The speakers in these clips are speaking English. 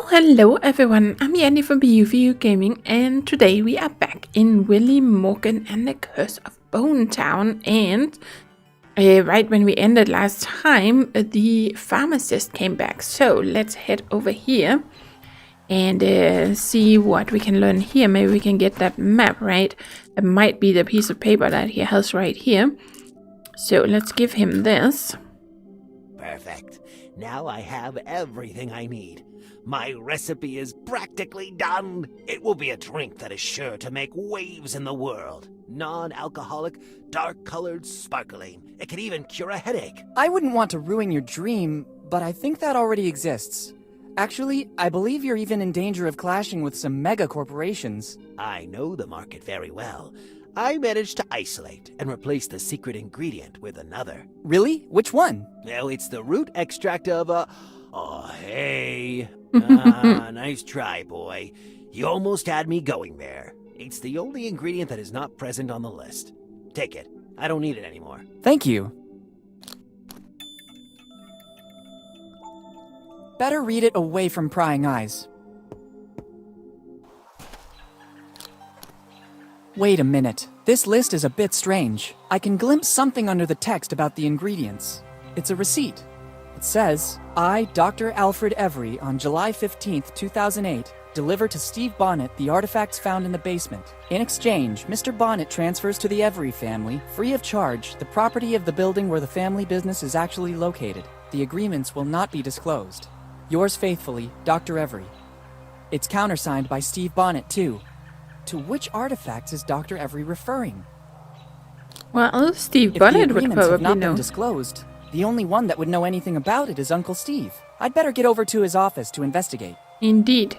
Hello everyone, I'm Yeti from BUVU Gaming, and today we are back in Willy, Morgan and the Curse of Bone Town. And right when we ended last time, the pharmacist came back. So let's head over here and see what we can learn here. Maybe we can get that map, right? It might be the piece of paper that he has right here. So let's give him this. Perfect. Now I have everything I need. My recipe is practically done. It will be a drink that is sure to make waves in the world. Non-alcoholic, dark-colored, sparkling. It can even cure a headache. I wouldn't want to ruin your dream, but I think that already exists. Actually, I believe you're even in danger of clashing with some mega corporations. I know the market very well. I managed to isolate and replace the secret ingredient with another. Really? Which one? Well, it's the root extract of Oh, hey. Nice try, boy. You almost had me going there. It's the only ingredient that is not present on the list. Take it. I don't need it anymore. Thank you. Better read it away from prying eyes. Wait a minute. This list is a bit strange. I can glimpse something under the text about the ingredients. It's a receipt. It says, I, Dr. Alfred Every, on July 15th, 2008, deliver to Steve Bonnet the artifacts found in the basement. In exchange, Mr. Bonnet transfers to the Every family, free of charge, the property of the building where the family business is actually located. The agreements will not be disclosed. Yours faithfully, Dr. Every. It's countersigned by Steve Bonnet, too. To which artifacts is Dr. Every referring? Well, Steve Bonnet would probably have not know. been disclosed, the only one that would know anything about it is Uncle Steve. I'd better get over to his office to investigate. Indeed.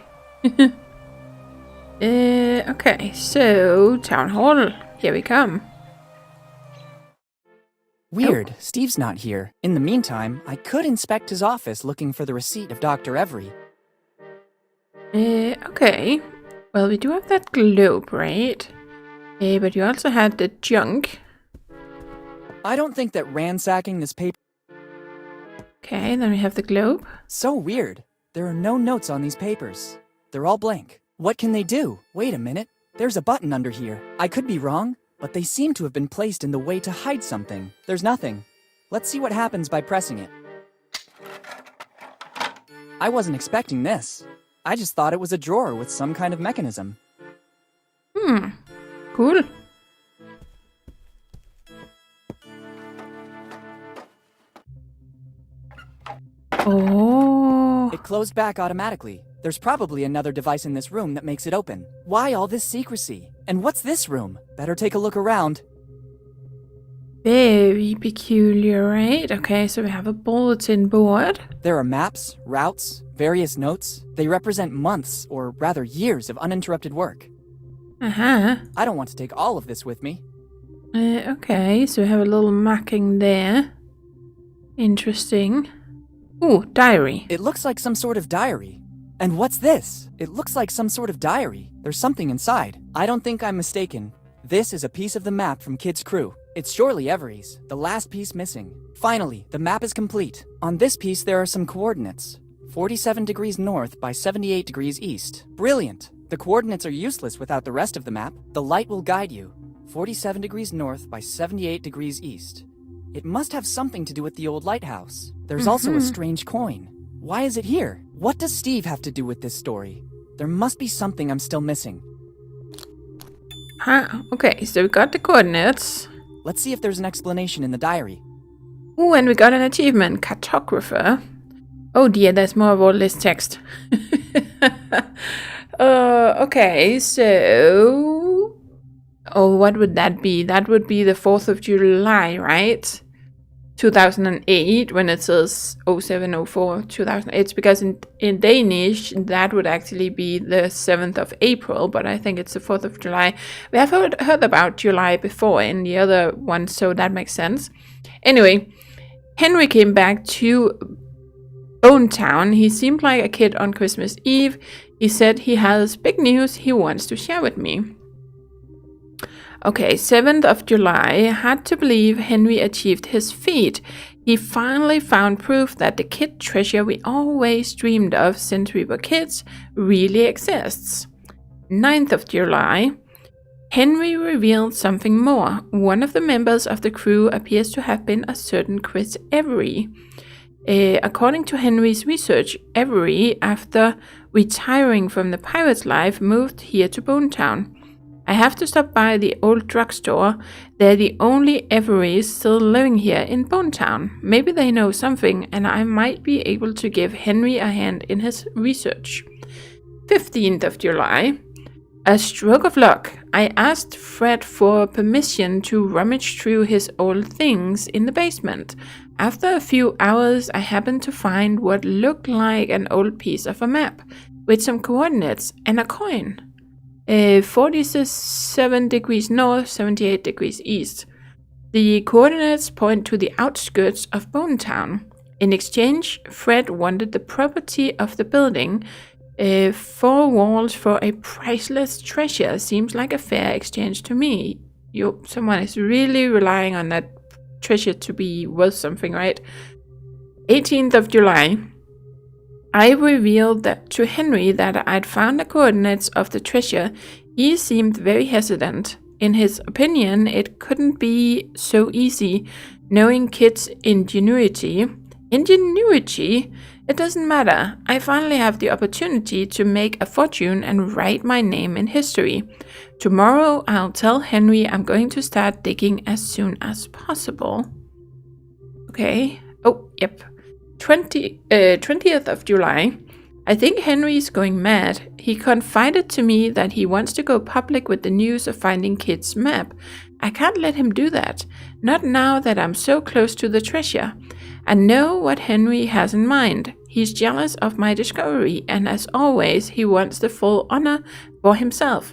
Okay, so Town Hall. Here we come. Weird, Steve's not here. In the meantime, I could inspect his office looking for the receipt of Dr. Every. Okay. Well, we do have that globe, right? But you also had the junk. I don't think that ransacking this paper... Okay, then we have the globe. So weird. There are no notes on these papers. They're all blank. What can they do? Wait a minute. There's a button under here. I could be wrong, but they seem to have been placed in the way to hide something. There's nothing. Let's see what happens by pressing it. I wasn't expecting this. I just thought it was a drawer with some kind of mechanism. Cool. Oh. It closed back automatically. There's probably another device in this room that makes it open. Why all this secrecy? And what's this room? Better take a look around. Very peculiar, right? Okay, so we have a bulletin board. There are maps, routes, various notes. They represent months, or rather years, of uninterrupted work. Uh-huh. I don't want to take all of this with me. Okay, so we have a little marking there. Interesting. Ooh, diary. It looks like some sort of diary. And what's this? It looks like some sort of diary. There's something inside. I don't think I'm mistaken. This is a piece of the map from Kid's crew. It's surely Every's, the last piece missing. Finally, the map is complete. On this piece there are some coordinates. 47 degrees north by 78 degrees east. Brilliant! The coordinates are useless without the rest of the map. The light will guide you. 47 degrees north by 78 degrees east. It must have something to do with the old lighthouse. There's also a strange coin. Why is it here? What does Steve have to do with this story? There must be something I'm still missing. Okay, so we got the coordinates. Let's see if there's an explanation in the diary. Ooh, and we got an achievement, cartographer. Oh dear, there's more of all this text. Okay, so... Oh, what would that be? That would be the 4th of July, right? 2008, when it says 0704 2008. It's because in Danish, that would actually be the 7th of April, but I think it's the 4th of July. We have heard about July before in the other one, so that makes sense. Anyway, Henry came back to Bone Town. He seemed like a kid on Christmas Eve. He said he has big news he wants to share with me. Okay, 7th of July. Hard to believe Henry achieved his feat. He finally found proof that the kid treasure we always dreamed of since we were kids really exists. 9th of July. Henry revealed something more. One of the members of the crew appears to have been a certain Chris Avery. According to Henry's research, Avery, after retiring from the pirate's life, moved here to Bonetown. I have to stop by the old drugstore. They're the only Averys still living here in Bonetown. Maybe they know something, and I might be able to give Henry a hand in his research. 15th of July. A stroke of luck. I asked Fred for permission to rummage through his old things in the basement. After a few hours, I happened to find what looked like an old piece of a map with some coordinates and a coin. 47 degrees north, 78 degrees east. The coordinates point to the outskirts of Bonetown. In exchange, Fred wanted the property of the building. 4 walls for a priceless treasure seems like a fair exchange to me. Someone is really relying on that treasure to be worth something, right? 18th of July. I revealed that to Henry that I'd found the coordinates of the treasure. He seemed very hesitant. In his opinion, it couldn't be so easy, knowing kids' ingenuity. Ingenuity? It doesn't matter. I finally have the opportunity to make a fortune and write my name in history. Tomorrow I'll tell Henry I'm going to start digging as soon as possible. Okay. Oh, yep. 20th of July. I think Henry's going mad. He confided to me that he wants to go public with the news of finding Kid's map. I can't let him do that. Not now that I'm so close to the treasure. I know what Henry has in mind. He's jealous of my discovery, and as always, he wants the full honor for himself.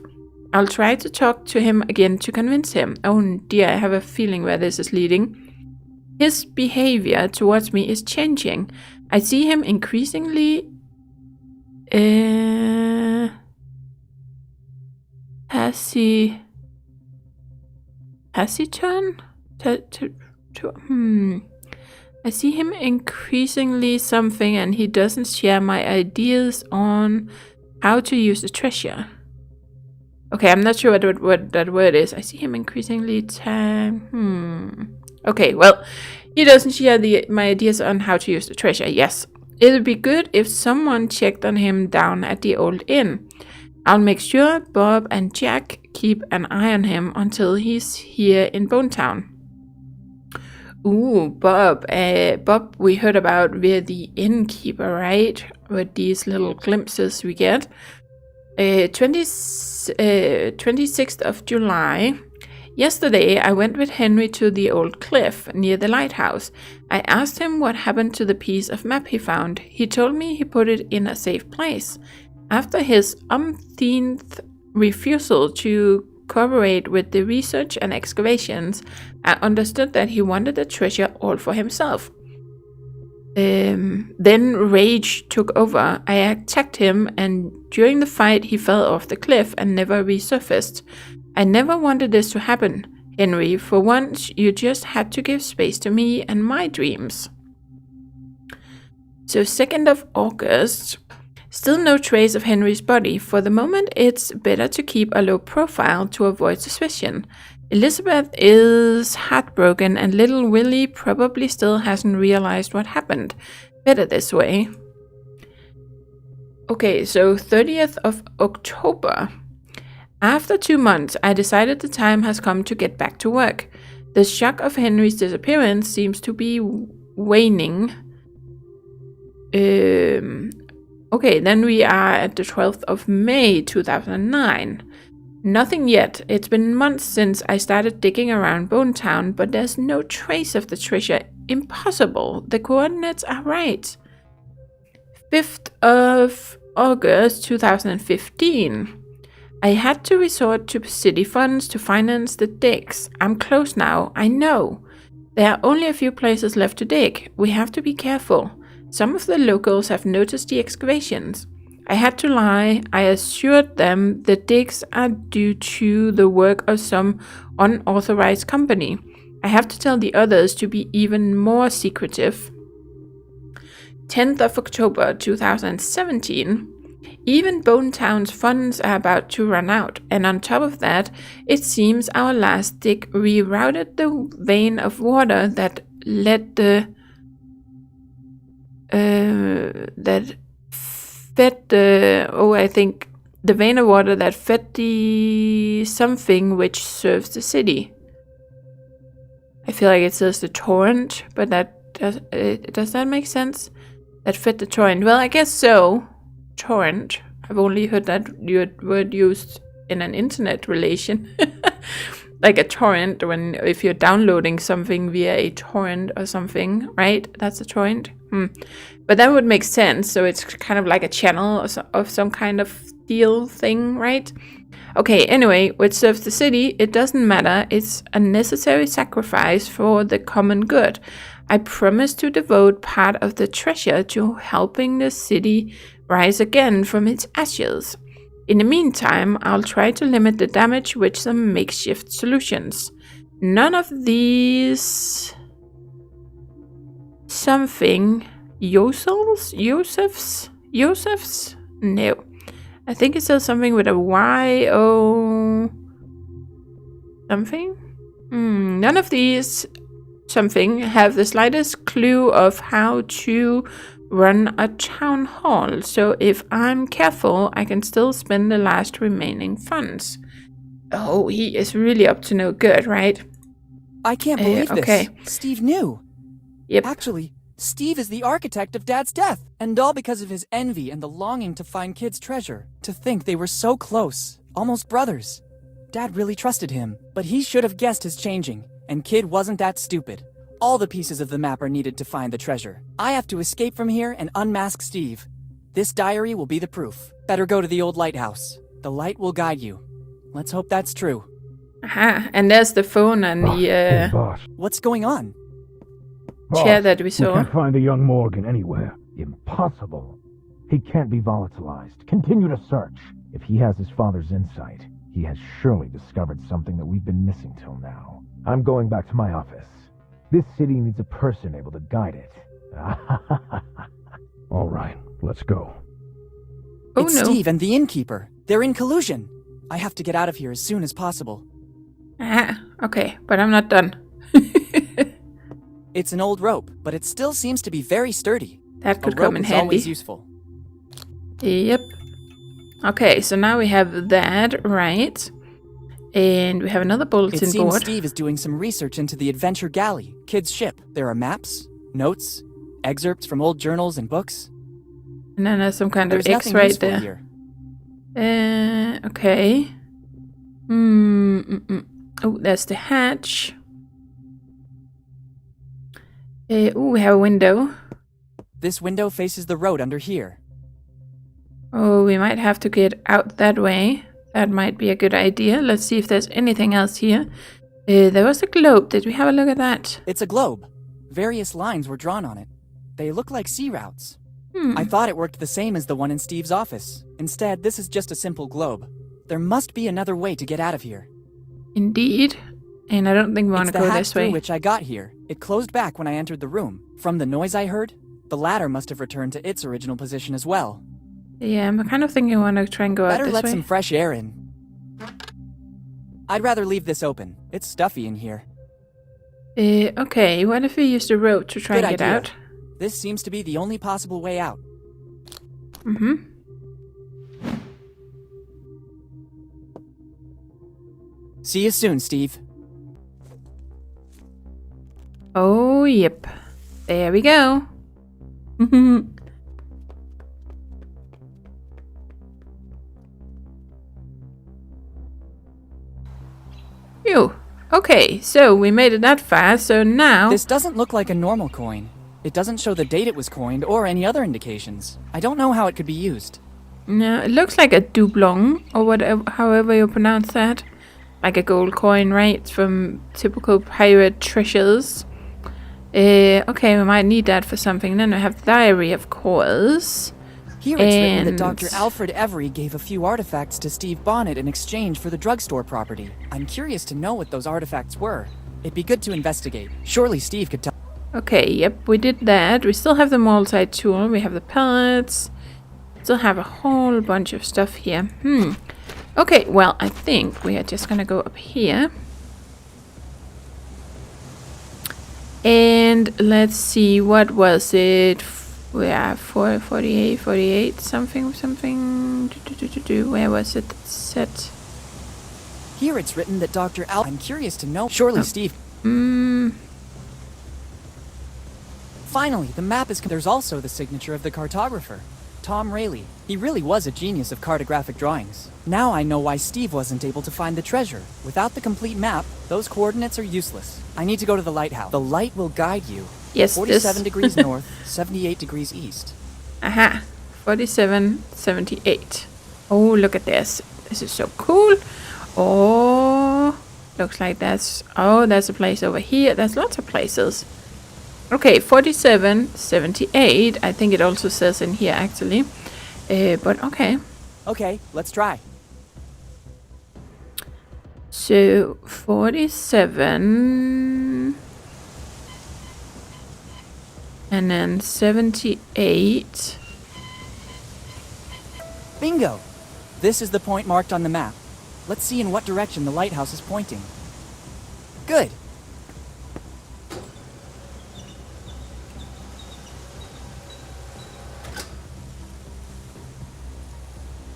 I'll try to talk to him again to convince him. Oh dear, I have a feeling where this is leading. His behavior towards me is changing. I see him increasingly... Taciturn? I see him increasingly something, and he doesn't share my ideas on how to use the treasure. Okay, I'm not sure what that word is. I see him increasingly Okay, well, he doesn't share my ideas on how to use the treasure. Yes, it would be good if someone checked on him down at the old inn. I'll make sure Bob and Jack keep an eye on him until he's here in Bonetown. Ooh, Bob. Bob we heard about via the innkeeper, right? With these little glimpses we get. 26th of July. Yesterday, I went with Henry to the old cliff near the lighthouse. I asked him what happened to the piece of map he found. He told me he put it in a safe place. After his umpteenth refusal to cooperate with the research and excavations, I understood that he wanted the treasure all for himself. Then rage took over. I attacked him, and during the fight he fell off the cliff and never resurfaced. I never wanted this to happen, Henry. For once, you just had to give space to me and my dreams. So 2nd of August. Still no trace of Henry's body. For the moment, it's better to keep a low profile to avoid suspicion. Elizabeth is heartbroken, and little Willy probably still hasn't realized what happened. Better this way. Okay, so 30th of October. After 2 months, I decided the time has come to get back to work. The shock of Henry's disappearance seems to be waning. Okay, then we are at the 12th of May 2009. Nothing yet. It's been months since I started digging around Bonetown, but there's no trace of the treasure. Impossible. The coordinates are right. 5th of August 2015. I had to resort to city funds to finance the digs. I'm close now, I know. There are only a few places left to dig. We have to be careful. Some of the locals have noticed the excavations. I had to lie. I assured them the digs are due to the work of some unauthorized company. I have to tell the others to be even more secretive. 10th of October 2017. Even Bone Town's funds are about to run out, and on top of that, it seems our last dig rerouted the vein of water that led that fed I think the vein of water that fed the something which serves the city. I feel like it says the torrent, but does that make sense? That fed the torrent. Well, I guess so. Torrent. I've only heard that word used in an internet relation. Like a torrent, if you're downloading something via a torrent or something, right? That's a torrent. But that would make sense. So it's kind of like a channel of some kind of deal thing, right? Okay, anyway, which serves the city, it doesn't matter. It's a necessary sacrifice for the common good. I promise to devote part of the treasure to helping the city rise again from its ashes. In the meantime, I'll try to limit the damage with some makeshift solutions. None of these... something... Josephs? No. I think it says something with a Y-O... something? None of these something have the slightest clue of how to run a town hall, so if I'm careful, I can still spend the last remaining funds. Oh, he is really up to no good, right? I can't believe okay. this. Steve knew. Yep. Actually, Steve is the architect of Dad's death, and all because of his envy and the longing to find Kid's treasure. To think they were so close, almost brothers. Dad really trusted him, but he should have guessed his changing, and Kid wasn't that stupid. All the pieces of the map are needed to find the treasure. I have to escape from here and unmask Steve. This diary will be the proof. Better go to the old lighthouse. The light will guide you. Let's hope that's true. Aha, and there's the phone and Hey, boss. What's going on? chair that we saw. We can't find the young Morgan anywhere. Impossible. He can't be volatilized. Continue to search. If he has his father's insight, he has surely discovered something that we've been missing till now. I'm going back to my office. This city needs a person able to guide it. All right, let's go. Oh It's no. Steve and the innkeeper. They're in collusion. I have to get out of here as soon as possible. Ah, okay, but I'm not done. It's an old rope, but it still seems to be very sturdy. That could A come rope in is always handy. useful. Yep. Okay, so now we have that, right? And we have another It bulletin seems board. Steve is doing some research into the Adventure Galley, Kid's ship. There are maps, notes, excerpts from old journals and books. And then there's some kind There's of X nothing right useful there. here. Okay. Oh, there's the hatch. We have a window. This window faces the road under here. Oh, we might have to get out that way. That might be a good idea. Let's see if there's anything else here. There was a globe. Did we have a look at that? It's a globe. Various lines were drawn on it. They look like sea routes. Hmm. I thought it worked the same as the one in Steve's office. Instead, this is just a simple globe. There must be another way to get out of here. Indeed. And I don't think we want It's to the go hatch this through way. which I got here. It closed back when I entered the room. From the noise I heard, the ladder must have returned to its original position as well. Yeah, I'm kind of thinking I want to try and go out Better this let way. some fresh air in. I'd rather leave this open. It's stuffy in here. Okay, what if we use the rope to try Good and get idea. out? This seems to be the only possible way out. Mm-hmm. See you soon, Steve. Oh, yep. There we go. Phew. Okay, so we made it that far, so now... This doesn't look like a normal coin. It doesn't show the date it was coined or any other indications. I don't know how it could be used. No, it looks like a doublon, or whatever, however you pronounce that. Like a gold coin, right? From typical pirate treasures. Okay, we might need that for something. Then we have the diary, of course. Here it's written that And- Dr. Alfred Every gave a few artifacts to Steve Bonnet in exchange for the drugstore property. I'm curious to know what those artifacts were. It'd be good to investigate. Surely Steve could tell. Okay, yep, we did that. We still have the multi-tool. We have the pellets. Still have a whole bunch of stuff here. Okay, well, I think we are just gonna go up here. And let's see, what was it? We are 48, something. Where was it set? Here it's written that Dr. Al. I'm curious to know. Surely Steve. Finally, the map is. There's also the signature of the cartographer, Tom Rayleigh. He really was a genius of cartographic drawings. Now I know why Steve wasn't able to find the treasure. Without the complete map, those coordinates are useless. I need to go to the lighthouse. The light will guide you. Yes, 47 degrees north, 78 degrees east. Aha, 47, 78. Oh, look at this. This is so cool. Oh, looks like that's a place over here. There's lots of places. Okay, 47, 78. I think it also says in here, actually. But okay. Okay, let's try. So, 47... and then 78. Bingo! This is the point marked on the map. Let's see in what direction the lighthouse is pointing. Good!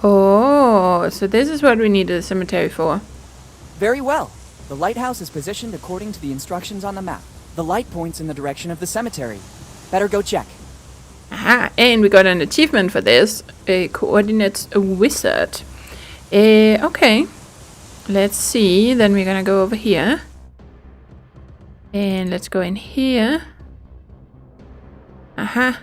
Oh, so this is what we needed a cemetery for. Very well. The lighthouse is positioned according to the instructions on the map. The light points in the direction of the cemetery. Better go check. Aha, and we got an achievement for this. Coordinates wizard. Okay. Let's see. Then we're gonna go over here. And let's go in here. Aha.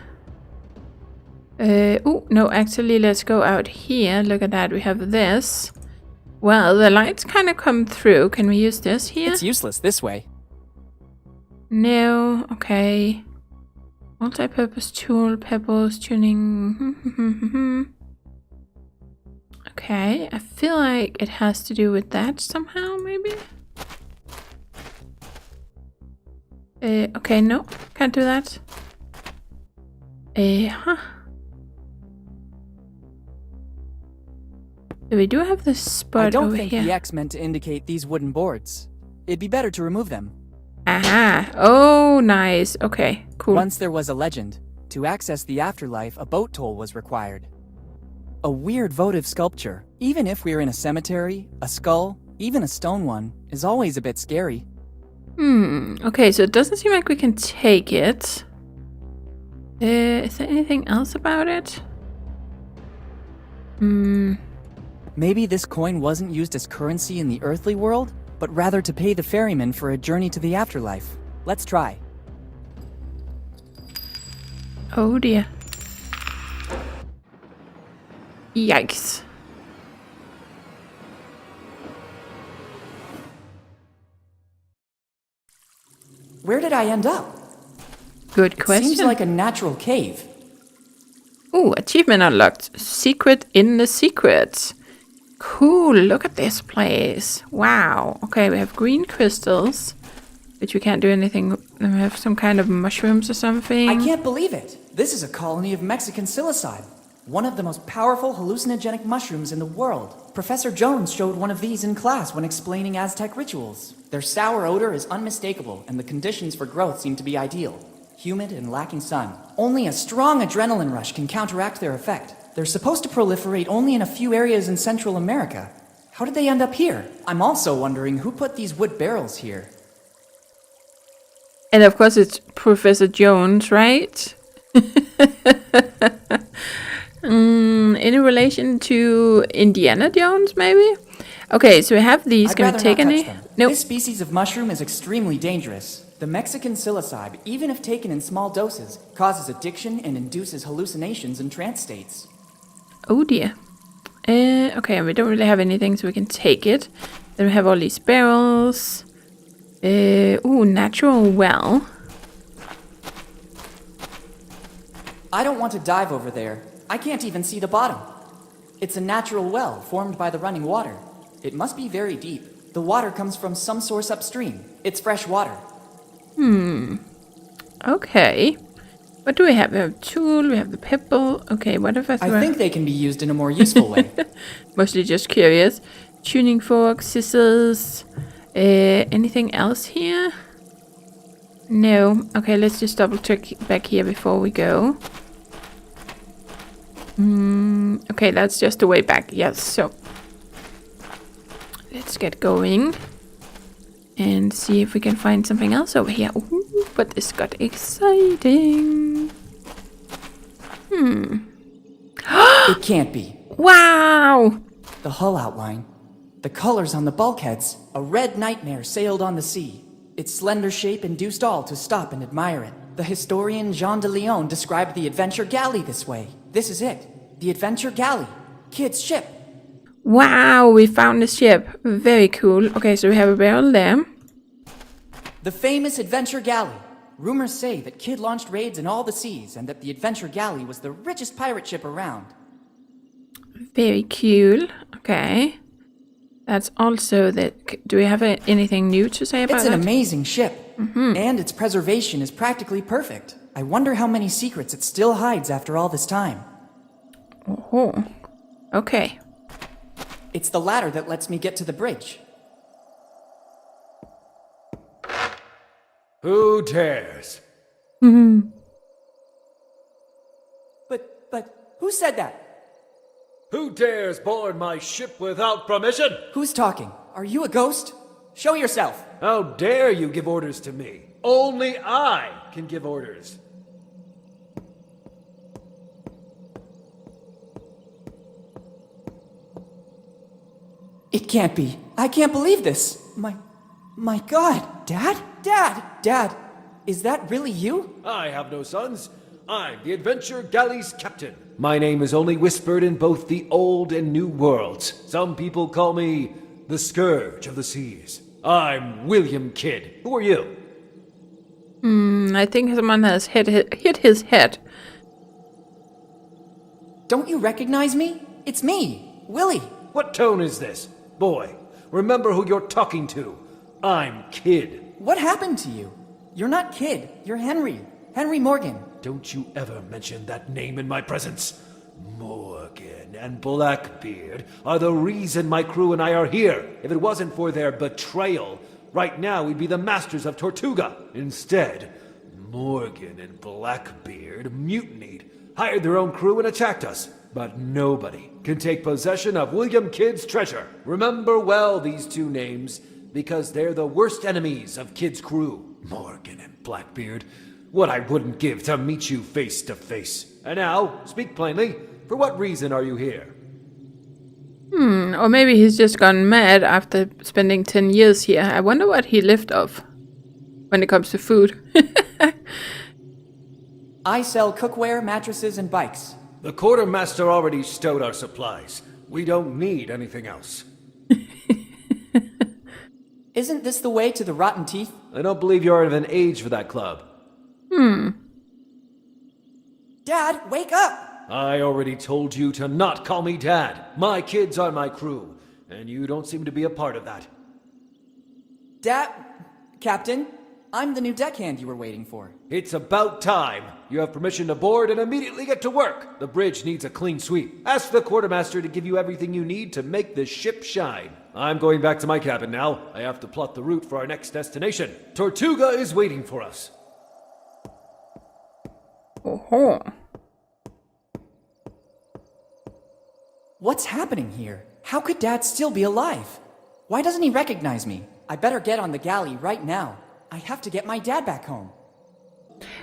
Oh, no, actually, let's go out here. Look at that. We have this. Well, the lights kind of come through. Can we use this here? It's useless this way. No. Okay. Multi-purpose tool, pebbles, tuning. Okay, I feel like it has to do with that somehow, maybe? Okay, no, can't do that. So we do have this spot I don't over think here. the X meant to indicate these wooden boards. It'd be better to remove them. Aha! Oh, nice. Okay, cool. Once there was a legend. To access the afterlife, a boat toll was required. A weird votive sculpture. Even if we're in a cemetery, a skull, even a stone one, is always a bit scary. Okay, so it doesn't seem like we can take it. Is there anything else about it? Maybe this coin wasn't used as currency in the earthly world, but rather to pay the ferryman for a journey to the afterlife. Let's try. Oh dear. Yikes. Where did I end up? Good question. Seems like a natural cave. Ooh, achievement unlocked. Secret in the secret. Cool, look at this place. Wow. Okay, we have green crystals, which we can't do anything. We have some kind of mushrooms or something. I can't believe it. This is a colony of Mexican psilocybe, one of the most powerful hallucinogenic mushrooms in the world. Professor Jones showed one of these in class when explaining Aztec rituals. Their sour odor is unmistakable, and the conditions for growth seem to be ideal. Humid and lacking sun. Only a strong adrenaline rush can counteract their effect. They're supposed to proliferate only in a few areas in Central America. How did they end up here? I'm also wondering who put these wood barrels here. And of course it's Professor Jones, right? Any relation to Indiana Jones, maybe? Okay, so we have these. I'd Can we rather take not any? touch them. Nope. This species of mushroom is extremely dangerous. The Mexican psilocybe, even if taken in small doses, causes addiction and induces hallucinations and trance states. Oh dear. Okay, we don't really have anything, so we can take it. Then we have all these barrels. Ooh, natural well. I don't want to dive over there. I can't even see the bottom. It's a natural well formed by the running water. It must be very deep. The water comes from some source upstream. It's fresh water. Okay. What do we have? We have a tool, we have the pebble. Okay, what if I throw... I think they can be used in a more useful way. Mostly just curious. Tuning fork, scissors. Anything else here? No. Okay, let's just double check back here before we go. Okay, that's just the way back. Yes, so let's get going and see if we can find something else over here. Ooh, but this got exciting. It can't be. Wow! The hull outline. The colors on the bulkheads. A red nightmare sailed on the sea. Its slender shape induced all to stop and admire it. The historian Jean de Leon described the adventure galley this way. This is it. The adventure galley. Kid's ship. Wow, we found the ship. Very cool. Okay, so we have a barrel there. The famous adventure galley. Rumors say that Kid launched raids in all the seas and that the adventure galley was the richest pirate ship around. Very cool. Okay. That's also that. Do we have anything new to say about it? It's an amazing ship. And its preservation is practically perfect. I wonder how many secrets it still hides after all this time. Oh. Okay. It's the ladder that lets me get to the bridge. Who dares? But, who said that? Who dares board my ship without permission? Who's talking? Are you a ghost? Show yourself. How dare you give orders to me? Only I can give orders. It can't be. I can't believe this. My God. Dad? Dad, is that really you? I have no sons. I'm the adventure galley's captain. My name is only whispered in both the old and new worlds. Some people call me the Scourge of the Seas. I'm William Kidd. Who are you? I think someone has hit his head. Don't you recognize me? It's me, Willy. What tone is this? Boy, remember who you're talking to. I'm Kidd. What happened to you? You're not Kidd. You're Henry. Henry Morgan. Don't you ever mention that name in my presence. Morgan and Blackbeard are the reason my crew and I are here. If it wasn't for their betrayal, right now we'd be the masters of Tortuga. Instead, Morgan and Blackbeard mutinied, hired their own crew and attacked us. But nobody can take possession of William Kidd's treasure. Remember well these two names, because they're the worst enemies of Kidd's crew. Morgan and Blackbeard. What I wouldn't give to meet you face to face. And now, speak plainly, for what reason are you here? Or maybe he's just gone mad after spending 10 years here. I wonder what he lived off when it comes to food. I sell cookware, mattresses, and bikes. The quartermaster already stowed our supplies. We don't need anything else. Isn't this the way to the Rotten Teeth? I don't believe you're of an age for that club. Dad, wake up! I already told you to not call me Dad. My kids are my crew, and you don't seem to be a part of that. Captain, I'm the new deckhand you were waiting for. It's about time. You have permission to board and immediately get to work. The bridge needs a clean sweep. Ask the quartermaster to give you everything you need to make this ship shine. I'm going back to my cabin now. I have to plot the route for our next destination. Tortuga is waiting for us. Oh. What's happening here? How could Dad still be alive? Why doesn't he recognize me? I better get on the galley right now. I have to get my dad back home.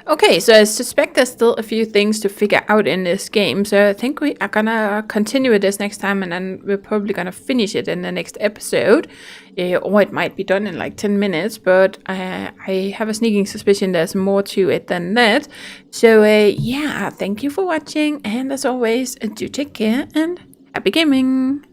Okay, so I suspect there's still a few things to figure out in this game, so I think we are gonna continue with this next time, and then we're probably gonna finish it in the next episode, or it might be done in like 10 minutes, but I have a sneaking suspicion there's more to it than that. So yeah, thank you for watching, and as always, do take care and happy gaming!